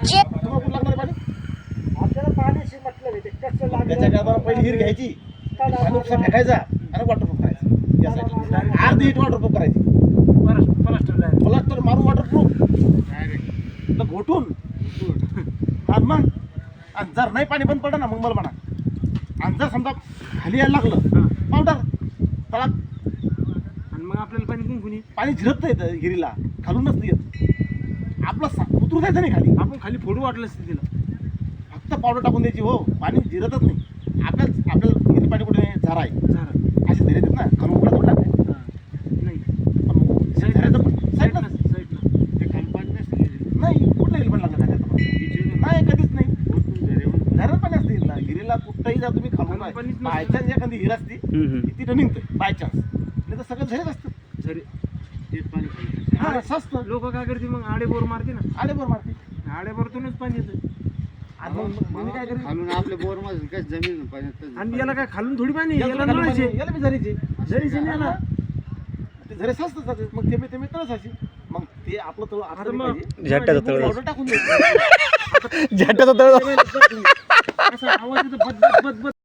तुम्हाला कुठं लागणार पाणी आपल्याला पाण्याशी मतलब आहे ते कसं त्याच्या करता पहिली हिर घ्यायची पाणी उपसा फेकायचा आणि वॉटरप्रूफ करायचं यासाठी अर्धी हिट वॉटरप्रूफ करायची प्लास्टर मारून वॉटरप्रूफ घोटून आणि मग आणि जर नाही पाणी बंद पडलं ना मग मला म्हणा आणि जर समजा खाली यायला लागलं पावडर तळात आणि मग आपल्याला पाणी कुणी पाणी झिरत नाही हिरीला खालून नसतं येत आपलं उतरू द्यायचं नाही खाली आपण खाली फोडू वाटलं असतं तिला फक्त पावडर टाकून द्यायची हो पाणी जिरतच नाही आपल्याला हिरी पाणी कुठे झरा आहे झालं असे झरे येतात ना खालून उघडा थोडं टाकते नाही पण झऱ्याचं साईडला साईडला ते खाली पाणी नसतं नाही कुठलं हिरी पण लागत नाही कधीच नाही झऱ्यात पाणी असते हिरीला हिरीला कुठंही जा तुम्ही खालून पाणीच नसतं. बायचान्स एखादी हिर असती ती तिथं निघतोय बायचान्स नाही तर सगळं झरेच असतं झरे तेच पाणी हा सस्त लोक काय करते मग आडे बोर मारते ना आडे बरं मारते आडे बोरतूनच पाणी येतं आणि मग मी काय करते खालून आपल्या बोर मध्ये काय जमीन पाण्यात आणि याला काय खालून थोडी पाणी याला याला खालून नळायचे पाणी- याला बी झरीचे झरीचे नाही ना ते झरे सस्त मग ते मी तळच अशी मग ते आपलं तळ आता आता मग झट्ट्याचं तळ पावडर टाकून द्यायचं झट्ट्याचं तळ असा आवाज येतो बद बद बद बद